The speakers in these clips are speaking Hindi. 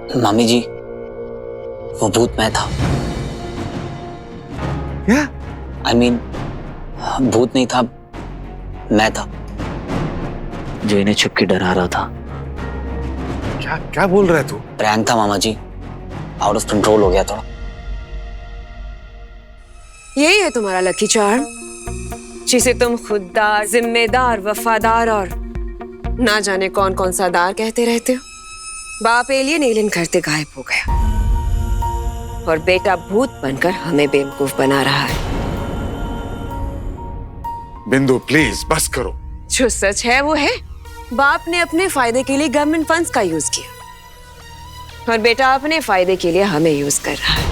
मामी जी, वो भूत मैं था। क्या? I mean, भूत नहीं था, मैं था जो इन्हें छुप के डरा रहा था। क्या क्या बोल रहा है तू? प्रैंक था मामा जी, आउट ऑफ कंट्रोल हो गया थोड़ा। यही है तुम्हारा लकी चार्म, जिसे तुम खुददार, जिम्मेदार, वफादार और ना जाने कौन कौन सा दार कहते रहते हो। बाप एलियन करते गायब हो गया और बेटा भूत बनकर हमें बेवकूफ बना रहा है। बिंदु प्लीज बस करो। जो सच है वो है, बाप ने अपने फायदे के लिए गवर्नमेंट फंड्स का यूज किया और बेटा अपने फायदे के लिए हमें यूज कर रहा है।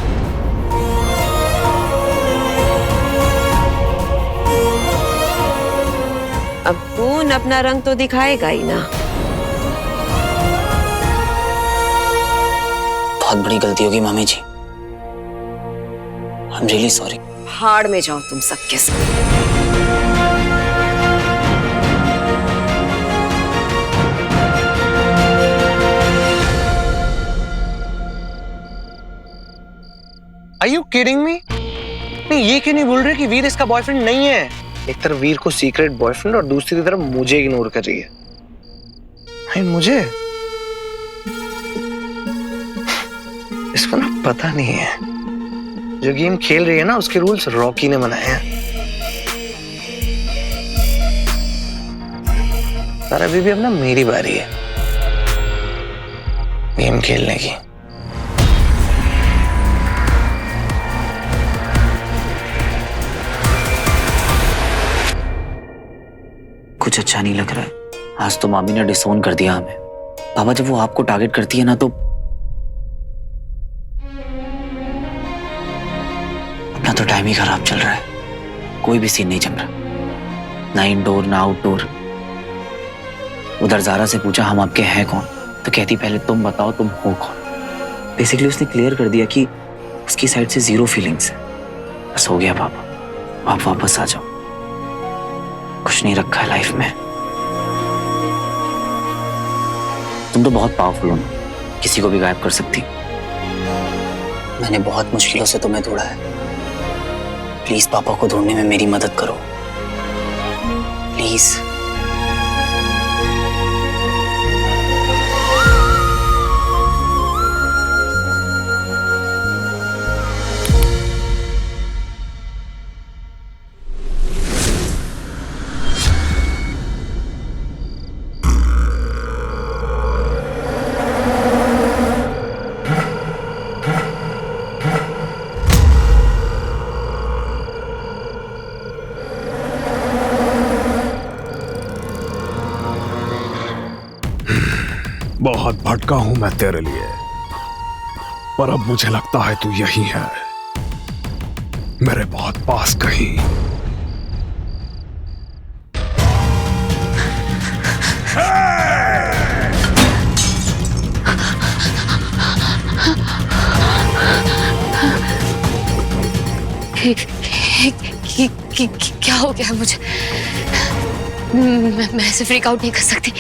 अब खून अपना रंग तो दिखाएगा ही ना। बहुत बड़ी गलती होगी मामी जी। I am really sorry. भाड़ में जाओ तुम सबके सब। Are you kidding me? नहीं, ये क्यों नहीं बोल रहे कि वीर इसका बॉयफ्रेंड नहीं है? एक तरफ वीर को सीक्रेट बॉयफ्रेंड और दूसरी तरफ मुझे इग्नोर कर रही है। नहीं, मुझे इसको ना पता नहीं है। जो गेम खेल रही है ना, उसके रूल्स रॉकी ने बनाए हैं। पर अभी भी अब ना मेरी बारी है गेम खेलने की। कुछ अच्छा नहीं लग रहा है। आज तो मामी ने डिसोन कर दिया हमें। पापा, जब वो आपको टारगेट करती है ना, तो अपना तो टाइम ही खराब चल रहा है। कोई भी सीन नहीं जम रहा, ना इंडोर ना आउटडोर। उधर जारा से पूछा हम आपके हैं कौन, तो कहती पहले तुम बताओ तुम हो कौन। बेसिकली उसने क्लियर कर दिया कि उसकी साइड से 0 फीलिंग्स है। बस हो गया पापा, आप वापस आ जाओ। कुछ नहीं रखा है लाइफ में। तुम तो बहुत पावरफुल हो ना, किसी को भी गायब कर सकती। मैंने बहुत मुश्किलों से तुम्हें ढूंढा है। प्लीज पापा को ढूंढने में मेरी मदद करो, प्लीज। बहुत भटका हूं मैं तेरे लिए, पर अब मुझे लगता है तू यही है, मेरे बहुत पास कहीं। क्या हो गया मुझे? मैं ऐसे फ्रीक आउट नहीं कर सकती,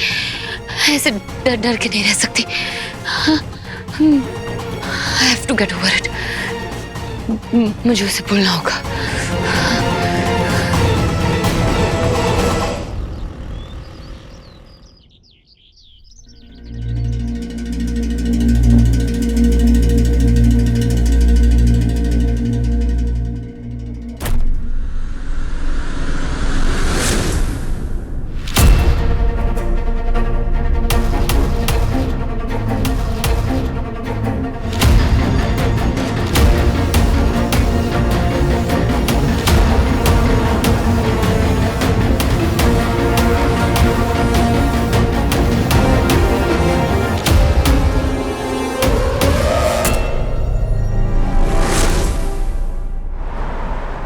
ऐसे डर डर के नहीं रह सकती। I have to get over it. मुझे उसे भूलना होगा।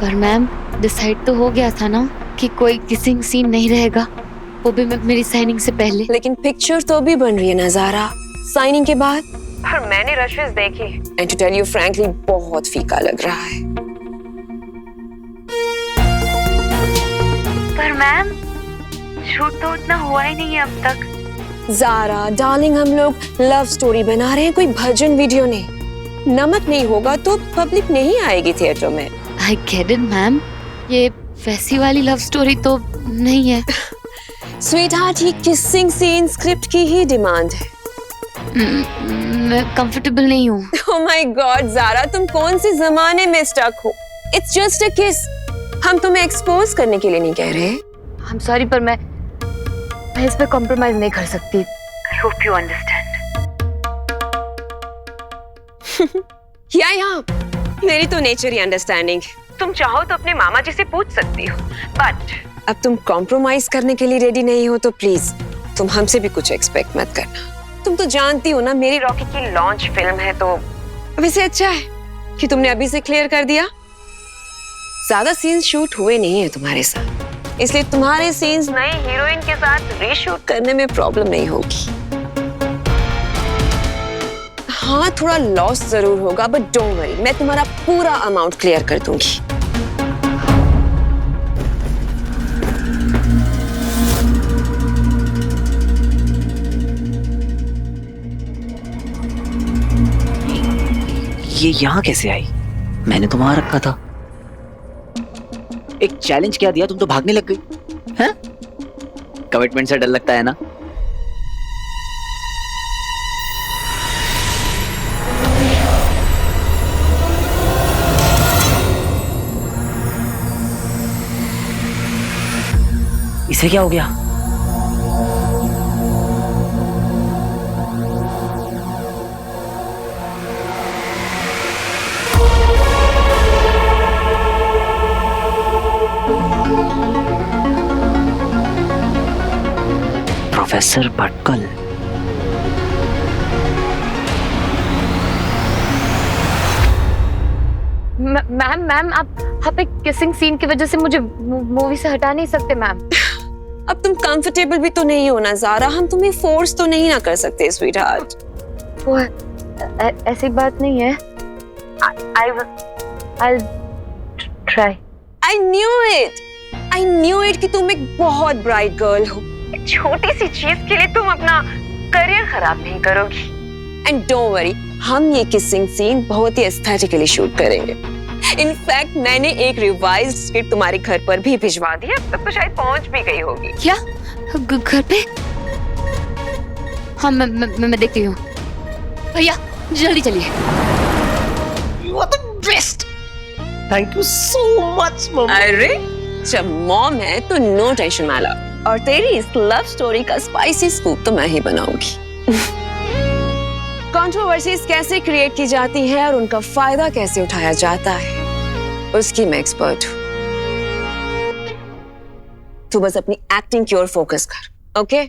पर मैम, डिसाइड तो हो गया था ना कि कोई किसिंग सीन नहीं रहेगा, वो भी मेरी साइनिंग से पहले। लेकिन पिक्चर तो भी बन रही है नजारा साइनिंग के बाद। पर मैंने रशेस देखे, and to tell you frankly बहुत फीका लग रहा है। पर मैम, शूट तो उतना हुआ ही नहीं है अब तक। जारा डार्लिंग, हम लोग लव स्टोरी बना रहे हैं, कोई भजन वीडियो नहीं। नमक नहीं होगा तो पब्लिक नहीं आएगी थिएटर में। आई गेट इट मैम, ये वैसी वाली लव स्टोरी तो नहीं है। स्वीट हार्ट, ये किसिंग सीन स्क्रिप्ट की ही डिमांड है। मैं कंफर्टेबल नहीं हूँ। ओह माय गॉड जारा, तुम कौन से जमाने में स्टक हो? इट्स जस्ट अ किस। हम तुम्हें एक्सपोज करने के लिए नहीं कह रहे। आई एम सॉरी, पर मैं इस पे कॉम्प्रोमाइज नहीं कर सकती। I hope you understand. या मेरी तो नेचर ही अंडरस्टैंडिंग। तुम चाहो तो अपने मामा जी से पूछ सकती हो, बट अब तुम कॉम्प्रोमाइज करने के लिए रेडी नहीं हो तो प्लीज तुम हमसे भी कुछ एक्सपेक्ट मत करना। तुम तो जानती हो ना, मेरी रॉकी की लॉन्च फिल्म है, तो वैसे अच्छा है कि तुमने अभी से क्लियर कर दिया। ज्यादा सीन्स शूट हुए नहीं है तुम्हारे साथ, इसलिए तुम्हारे सीन्स नई हीरोइन के साथ रीशूट करने में प्रॉब्लम नहीं होगी। हाँ, थोड़ा लॉस जरूर होगा, बट डोंट वरी, मैं तुम्हारा पूरा अमाउंट क्लियर कर दूंगी। ये यहाँ कैसे आई? मैंने तो वहां रखा था। एक चैलेंज क्या दिया, तुम तो भागने लग गई हैं? कमिटमेंट से डर लगता है ना? इसे क्या हो गया? प्रोफेसर भटकल। मैम आप एक किसिंग सीन की वजह से मुझे मूवी से हटा नहीं सकते मैम। अब तुम कंफर्टेबल भी तो नहीं हो ना जारा, हम तुम्हें फोर्स तो नहीं ना कर सकते स्वीट हार्ट। वो ऐसी बात नहीं है। I'll try. I knew it कि तुम एक बहुत ब्राइट गर्ल हो। एक छोटी सी चीज के लिए तुम अपना करियर खराब नहीं करोगी। एंड डोंट वरी, हम ये किसिंग सीन बहुत ही एस्थेटिकली शूट करेंगे। इनफैक्ट मैंने एक रिवाइज्ड स्क्रिप्ट तुम्हारे घर पर भी भिजवा दी है, तब तो शायद पहुंच भी गई होगी। क्या घर पे? हाँ मैं देखती हूँ। भैया जल्दी चलिए। You are the best. Thank you so much, mom. अरे जब मॉम है तो नो टेंशन माला, और तेरी इस लव स्टोरी का स्पाइसी स्कूप तो मैं ही बनाऊंगी। कंट्रोवर्सीज कैसे क्रिएट की जाती है और उनका फायदा कैसे उठाया जाता है, उसकी मैं एक्सपर्ट हूँ। तू बस अपनी एक्टिंग की ओर फोकस कर, ओके?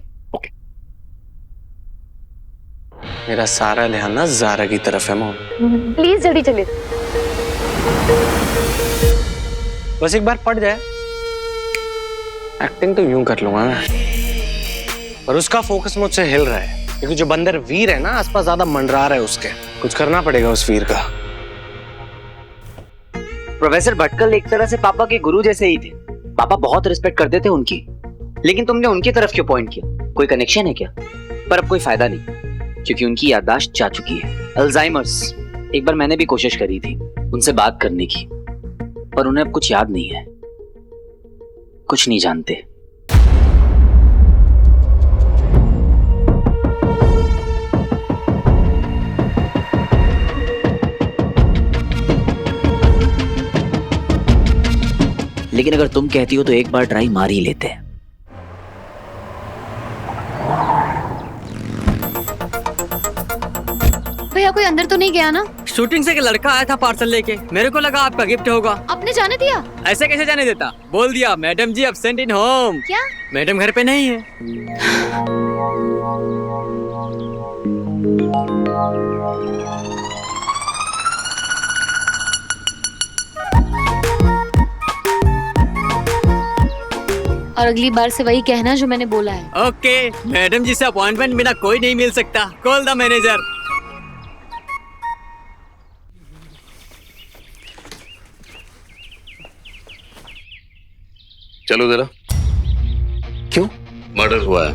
मेरा सारा ध्यान ना जारा की तरफ है मॉम। प्लीज जल्दी चलिए। बस एक बार पड़ जाए, एक्टिंग तो यूं कर लूंगा मैं, पर उसका फोकस मुझसे हिल रहा है क्योंकि जो बंदर वीर है ना आसपास ज्यादा मंडरा रहा है उसके। कुछ करना पड़ेगा उस वीर का। प्रोफेसर भटकल एक तरह से पापा के गुरु जैसे ही थे। पापा बहुत रिस्पेक्ट करते थे उनकी, लेकिन तुमने उनकी तरफ क्यों पॉइंट किया? कोई कनेक्शन है क्या? पर अब कोई फायदा नहीं, क्योंकि उनकी याददाश्त जा चुकी है, अल्जाइमर्स। एक बार मैंने भी कोशिश करी थी उनसे बात करने की, पर उन्हें अब कुछ याद नहीं है, कुछ नहीं जानते। लेकिन अगर तुम कहती हो तो एक बार ट्राई मार ही लेते हैं। भैया कोई अंदर तो नहीं गया ना? शूटिंग से एक लड़का आया था पार्सल लेके, मेरे को लगा आपका गिफ्ट होगा। आपने जाने दिया? ऐसे कैसे जाने देता? बोल दिया madam ji absent in home. क्या? मैडम घर पे नहीं है। और अगली बार से वही कहना जो मैंने बोला है। ओके, मैडम जी से अपॉइंटमेंट बिना कोई नहीं मिल सकता। Call the manager. चलो जरा। क्यों? मर्डर हुआ है।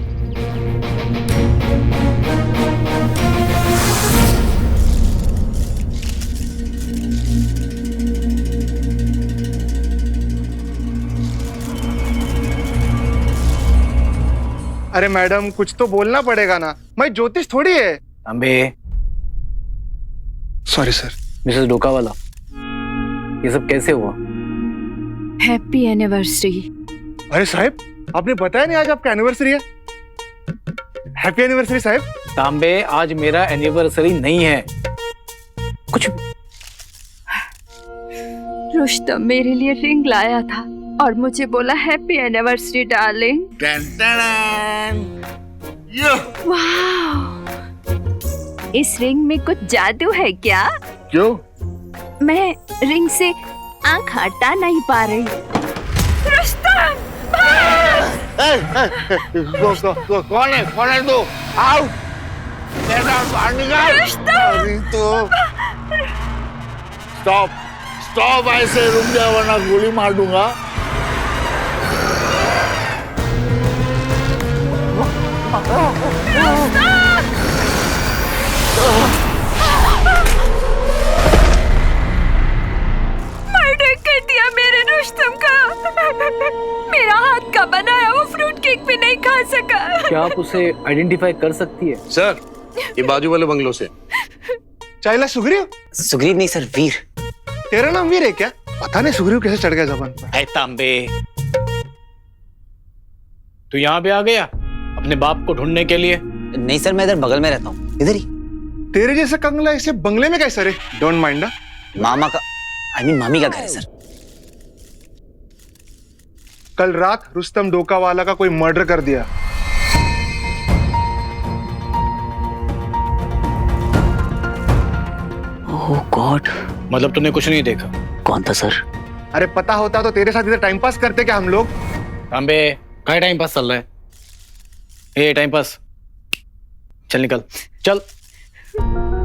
अरे मैडम कुछ तो बोलना पड़ेगा ना, मैं ज्योतिष थोड़ी है। अबे सॉरी सर। मिसेस डोकावाला, ये सब कैसे हुआ? Happy anniversary. अरे साहब आपने बताया नहीं आज आपका एनिवर्सरी है। हैप्पी एनिवर्सरी साहब। तांबे आज मेरा एनिवर्सरी नहीं है। कुछ रुस्तम मेरे लिए रिंग लाया था और मुझे बोला हैप्पी एनिवर्सरी डार्लिंग। वाह, इस रिंग में कुछ जादू है क्या? क्यों? मैं रिंग से आंख हटा नहीं पा रही। रुस्तम! कौन है तू? आओ मेरा बाहर निकाल। अरे तो स्टॉप ऐसे रुक जा वरना गोली मार दूंगा। मर्डर कर दिया मेरे रुस्तम का। मेरा हाथ का बनाया वो फ्रूट केक भी नहीं खा सका। क्या आप उसे आइडेंटिफाई कर सकती है? सर ये बाजू वाले बंगलों से। चाइला सुग्रीव? सुग्रीव नहीं सर, वीर। तेरा नाम वीर है क्या? पता नहीं सुग्रीव कैसे चढ़ गया जबान पर। है तांबे, तू यहाँ पे आ गया अपने बाप को ढूंढने के लिए? नहीं सर, मैं इधर बगल में रहता हूँ, इधर ही। तेरे जैसा कंगला इसे बंगले में कैसे रे? Don't mind. मामा का मामी का घर है सर। कल रात रुस्तम डोकावाला का कोई मर्डर कर दिया। ओह गॉड। मतलब तूने कुछ नहीं देखा? कौन था सर? अरे पता होता तो तेरे साथ इधर टाइम पास करते क्या हम लोग? तांबे क्या टाइम पास चल रहा है? ए टाइम पास, चल निकल चल।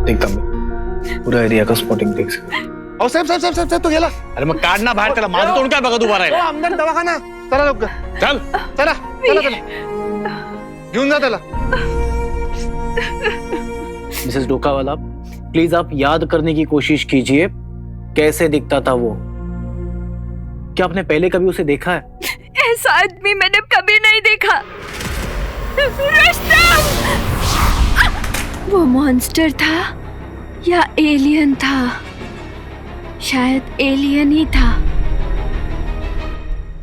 देख तांबे, पूरा एरिया का स्पॉटिंग देख सकते। और साहब तो गेला। अरे मैं काटना बाहर चला, मार तोड़ क्या बगा दोबारा है? अंदर दवाखाना चला लोग। चल चला घेऊन जा त्याला। मिसेस डोकावाला, प्लीज आप याद करने की कोशिश कीजिए कैसे दिखता था वो। क्या आपने पहले कभी उसे देखा है? ऐसा आदमी मैंने कभी नहीं देखा। रुस्तम! वो मॉन्स्टर था या एलियन था? शायद एलियन ही था।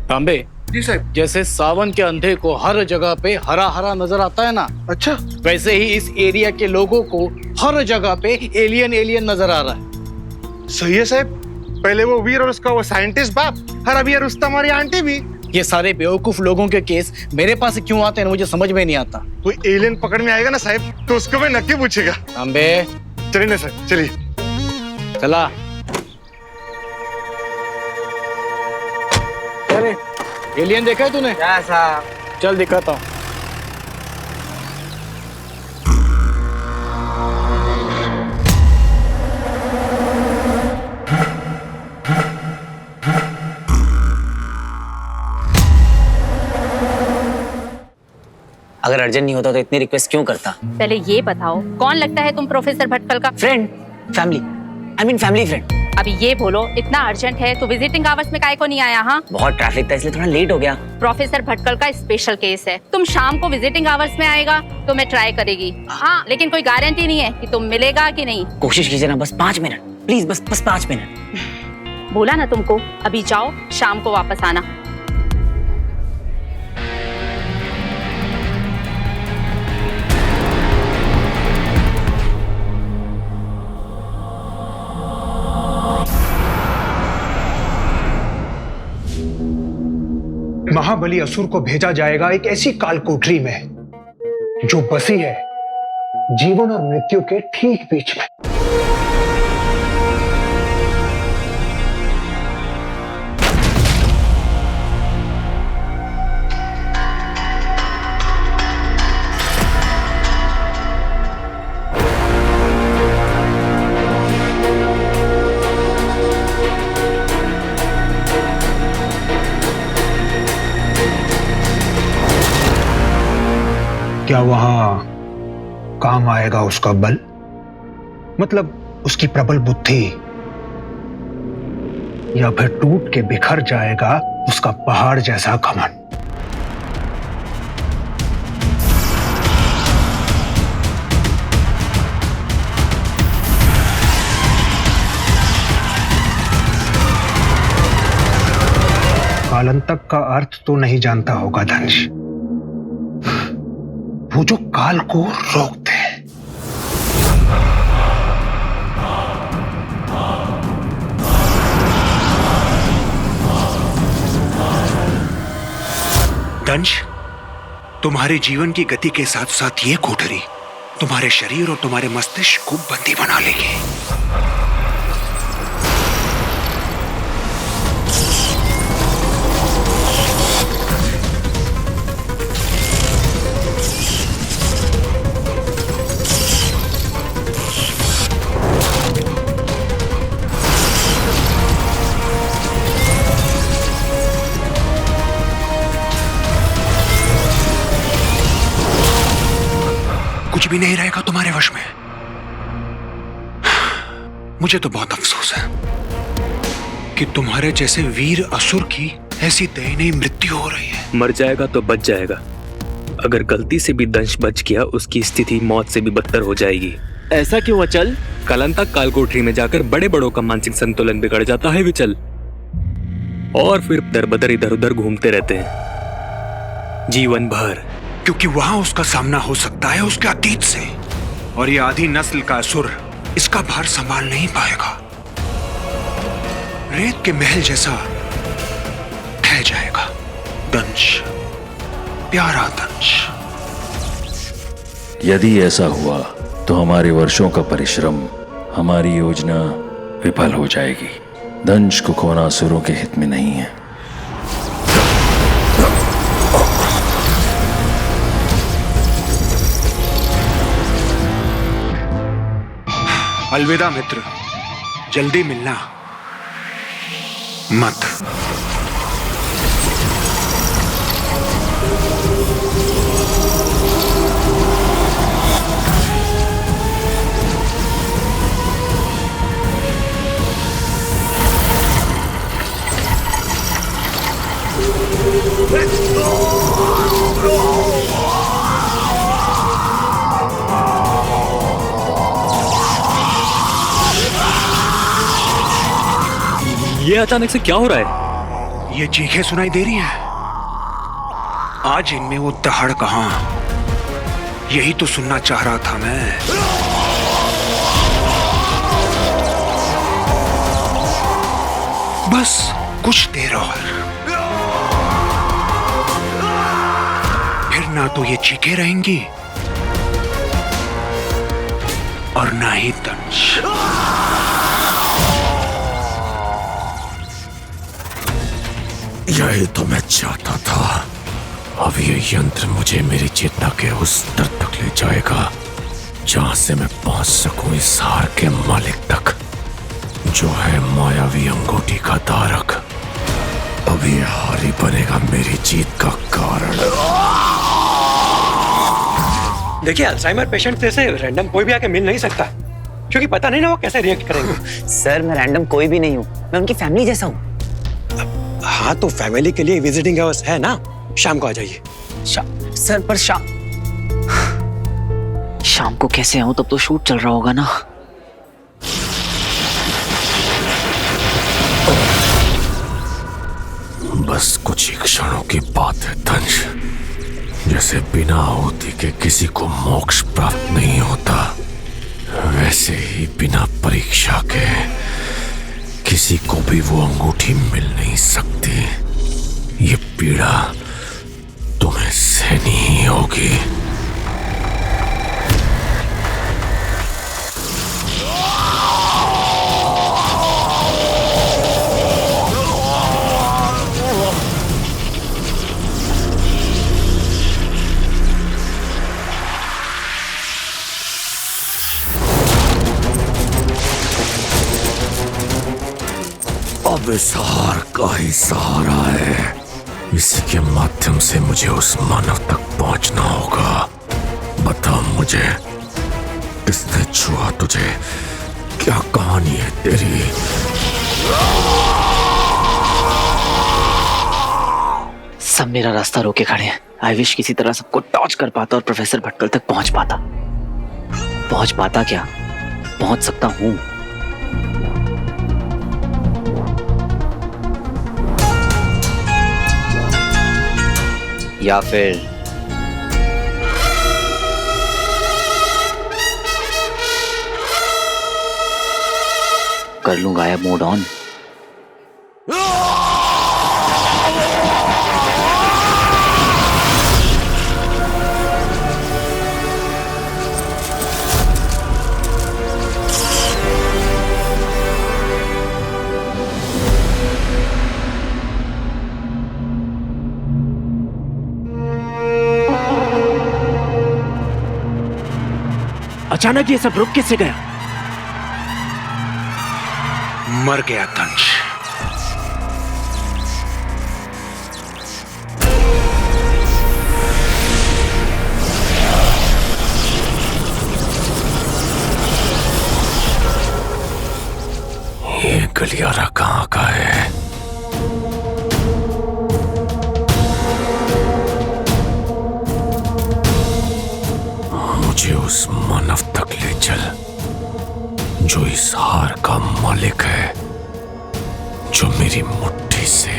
तांबे जी साहब। जैसे सावन के अंधे को हर जगह पे हरा हरा नजर आता है ना, अच्छा वैसे ही इस एरिया के लोगों को हर जगह पे एलियन नजर आ रहा है। सही है साहब। पहले वो वीर और उसका वो साइंटिस्ट बाप, और अभी ये रुस्तम और ये आंटी भी। ये सारे बेवकूफ लोगों के केस मेरे पास क्यों आते हैं मुझे समझ में नहीं आता। कोई एलियन पकड़ में आएगा ना साहब तो उसको मैं नक्की पूछेगा। तांबे चलिए ना सर, चलिए। चला। अरे एलियन देखा है तूने? कैसा? चल दिखाता हूँ। अगर अर्जेंट नहीं होता तो इतनी रिक्वेस्ट क्यों करता? पहले ये बताओ कौन लगता है तुम प्रोफेसर भटकल का? Friend, family, I mean family friend. अभी ये बोलो इतना अर्जेंट है तो विजिटिंग आवर्स में काहे को नहीं आया? हाँ बहुत ट्रैफिक था इसलिए थोड़ा लेट हो गया। प्रोफेसर भटकल का स्पेशल केस है, तुम शाम को विजिटिंग आवर्स में आएगा तो मैं ट्राई करेगी। हाँ लेकिन कोई गारंटी नहीं है कि तुम मिलेगा कि नहीं। कोशिश कीजिए ना, बस 5 मिनट प्लीज, बस 5 मिनट। बोला ना तुमको, अभी जाओ शाम को वापस आना। महाबली असुर को भेजा जाएगा एक ऐसी कालकोठरी में जो बसी है जीवन और मृत्यु के ठीक बीच में। क्या वहां काम आएगा उसका बल, मतलब उसकी प्रबल बुद्धि, या फिर टूट के बिखर जाएगा उसका पहाड़ जैसा घमंड? तक का अर्थ तो नहीं जानता होगा दंश, वो जो काल को रोकते हैं। दंश, तुम्हारे जीवन की गति के साथ साथ ये कोठरी तुम्हारे शरीर और तुम्हारे मस्तिष्क को बंदी बना लेगी। कुछ भी नहीं रहेगा तुम्हारे वश में। मुझे तो बहुत अफसोस है कि तुम्हारे जैसे वीर असुर की ऐसी दयनीय मृत्यु हो रही है। मर जाएगा तो बच जाएगा, अगर गलती से भी दंश बच गया उसकी स्थिति मौत से भी बदतर हो जाएगी। ऐसा क्यों अचल? कलन तक कालकोठरी में जाकर बड़े बड़ों का मानसिक संतुलन बिगड़ जाता है विचल, और फिर दरबदर इधर उधर घूमते रहते हैं जीवन भर, क्योंकि वहां उसका सामना हो सकता है उसके अतीत से, और ये आधी नस्ल का असुर इसका भार संभाल नहीं पाएगा। रेत के महल जैसा ढह जाएगा। दंश, प्यारा दंश। यदि ऐसा हुआ तो हमारे वर्षों का परिश्रम, हमारी योजना विफल हो जाएगी। दंश को खोना असुरों के हित में नहीं है। अलविदा मित्र, जल्दी मिलना मत। ये अचानक से क्या हो रहा है? ये चीखें सुनाई दे रही हैं। आज इनमें वो दहाड़ कहां? यही तो सुनना चाह रहा था मैं। बस कुछ देर और, फिर ना तो ये चीखें रहेंगी और ना ही दंश। यही तो मैं चाहता था। अब ये यंत्र मुझे मेरी चेतना के उस स्तर तक ले जाएगा जहां से मैं पहुंच सकूं इस हार के मालिक तक, जो है मायावी अंगूठी का धारक। अब ये हार ही बनेगा मेरी जीत का कारण। देखिए, अल्जाइमर पेशेंट जैसे रैंडम कोई भी आके मिल नहीं सकता, क्योंकि पता नहीं ना वो कैसे रिएक्ट करेंगे। सर, मैं रैंडम कोई भी नहीं हूँ, मैं उनकी फैमिली जैसा हूँ। हाँ, तो फैमिली के लिए विजिटिंग आवर्स है ना, शाम को आ जाइए। सर, पर शाम को कैसे आऊं? तब तो शूट चल रहा होगा ना। बस कुछ ही क्षणों की बात है दंश। जैसे बिना आहुति के किसी को मोक्ष प्राप्त नहीं होता, वैसे ही बिना परीक्षा के किसी को भी वो अंगूठी मिल नहीं सकती। ये पीड़ा तुम्हें सहनी ही होगी। अब इस हार का ही सहारा है, इसी के माध्यम से मुझे उस मानव तक पहुंचना होगा। बता मुझे, किसने छुआ तुझे? क्या कहानी है तेरी? सब मेरा रास्ता रोके खड़े हैं। आई विश किसी तरह सबको टॉर्च कर पाता और प्रोफेसर भटकल तक पहुंच पाता। पहुंच पाता क्या, पहुंच सकता हूं। या फिर कर लूं गायब मोड ऑन? अचानक ये सब रुक कैसे गया? मर गया दंश। ये गलियारा कहाँ का है? मुझे उस मानव तक ले चल जो इस हार का मालिक है, जो मेरी मुट्ठी से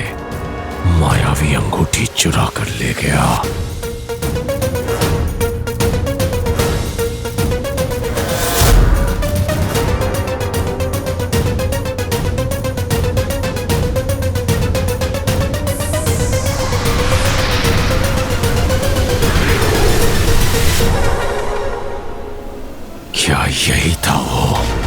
मायावी अंगूठी चुरा कर ले गया। क्या यही था वो?